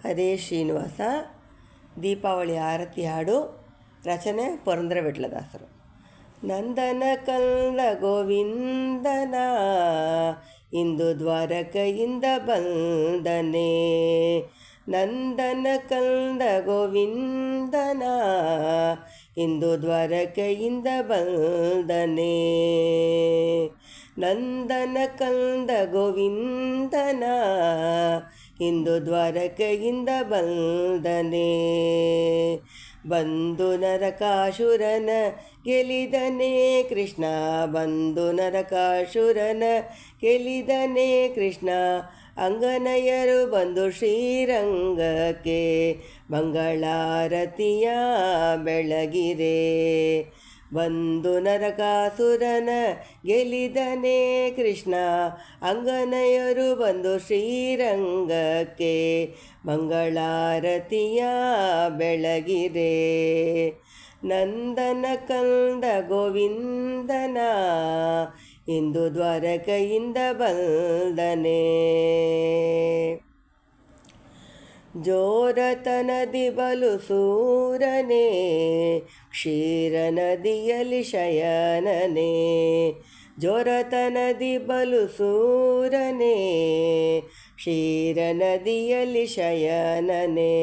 ಹರೇ ಶ್ರೀನಿವಾಸ. ದೀಪಾವಳಿ ಆರತಿ ಹಾಡು. ರಚನೆ ಪುರಂದರ ವಿಠಲದಾಸರು. ನಂದನ ಕಂದ ಗೋವಿಂದನ ಇಂದು ದ್ವಾರಕೆಯಿಂದ ಬಂದನೆ. ನಂದನ ಕಂದ ಗೋವಿಂದನ ಇಂದು ದ್ವಾರಕೆಯಿಂದ ಬಂದನೆ. ನಂದನ ಕಂದ ಗೋವಿಂದನ ಇಂದು ದ್ವಾರಕೆಯಿಂದ ಬಂದನೆ. ಬಂದು ನರಕಾಸುರನ ಗೆಲಿದನೆ ಕೃಷ್ಣ, ಬಂದು ನರಕಾಸುರನ ಗೆಲಿದನೆ ಕೃಷ್ಣ. ಅಂಗನಯರು ಬಂದು ಶ್ರೀರಂಗಕ್ಕೆ ಮಂಗಳಾರತಿಯ ಬೆಳಗಿರೆ. ಬಂದು ನರಕಾಸುರನ ಗೆಲಿದನೆ ಕೃಷ್ಣ, ಅಂಗನಯರು ಬಂದು ಶ್ರೀರಂಗಕ್ಕೆ ಮಂಗಳಾರತಿಯ ಬೆಳಗಿರೆ. ನಂದನ ಕಂದ ಗೋವಿಂದನ ಇಂದು ದ್ವಾರಕೆಯಿಂದ ಬಂದನೆ. ಜೋರತನದಿ ಬಲು ಸೂರನೆ, ಕ್ಷೀರ ನದಿಯಲ್ಲಿ ಶಯನನೆ. ಜೋರತನದಿ ಬಲು ಸೂರನೆ, ಕ್ಷೀರ ನದಿಯಲ್ಲಿ ಶಯನನೆ.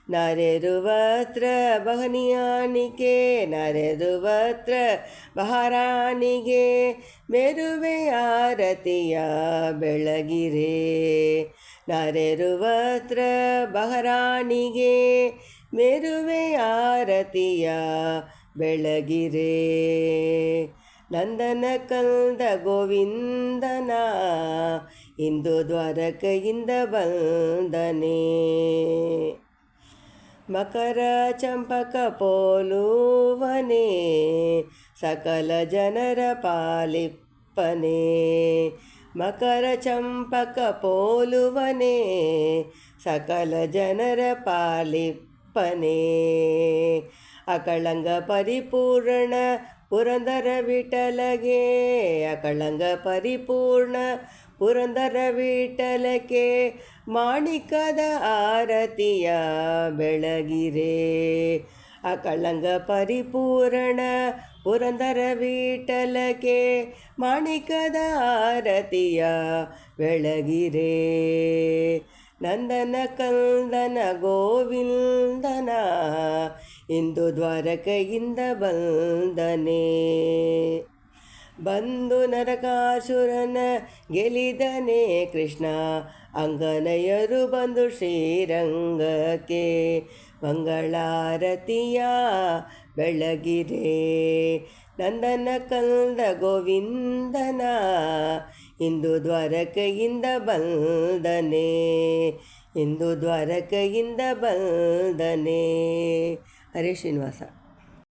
ನರೆರುವತ್ರ ಬಹನಿಯಾನಿಗೆ, ನರೆರುವತ್ರ ಬಹರಾಣಿಗೆ ಮೆರುವೆ ಆರತಿಯ ಬೆಳಗಿರೆ. ನರೆರುವತ್ರ ಬಹರಾಣಿಗೆ ಮೆರುವೆ ಆರತಿಯ ಬೆಳಗಿರೆ. ನಂದನ ಕಂದ ಗೋವಿಂದನ ಇಂದು ದ್ವಾರಕೆಯಿಂದ ಬಂದನೆ. ಮಕರ ಚಂಪಕ ಪೋಲುವನೆ, ಸಕಲ ಜನರ ಪಾಲಿಪ್ಪನೆ. ಮಕರ ಚಂಪಕ ಪೋಲುವನೆ, ಸಕಲ ಜನರ ಪಾಲಿಪ್ಪನೆ. ಅಕಳಂಗ ಪರಿಪೂರ್ಣ ಪುರಂದರ ವಿಠಲಗೆ, ಅಕಳಂಗ ಪರಿಪೂರ್ಣ ಪುರಂದರ ವಿಠಲಕ್ಕೆ ಮಾಣಿಕದ ಆರತಿಯ ಬೆಳಗಿರೆ. ಅಕಳಂಗ ಪರಿಪೂರ್ಣ ಪುರಂದರ ವಿಠಲಕ್ಕೆ ಮಾಣಿಕದ ಆರತಿಯ ಬೆಳಗಿರೆ. ನಂದನ ಕಂದನ ಗೋವಿಂದನ ಇಂದು ದ್ವಾರಕೆಯಿಂದ ಬಂದನೆ. ಬಂದು ನರಕಾಸುರನ ಗೆಲಿದನೆ ಕೃಷ್ಣ, ಅಂಗನಯರು ಬಂದು ಶ್ರೀರಂಗಕ್ಕೆ ಮಂಗಳಾರತಿಯ ಬೆಳಗಿರೆ. ನಂದನ ಕಂದ ಗೋವಿಂದನ ಇಂದು ದ್ವಾರಕೆಯಿಂದ ಬಂದನೆ, ಇಂದು ದ್ವಾರಕೆಯಿಂದ ಬಂದನೆ. ಹರೇ ಶ್ರೀನಿವಾಸ.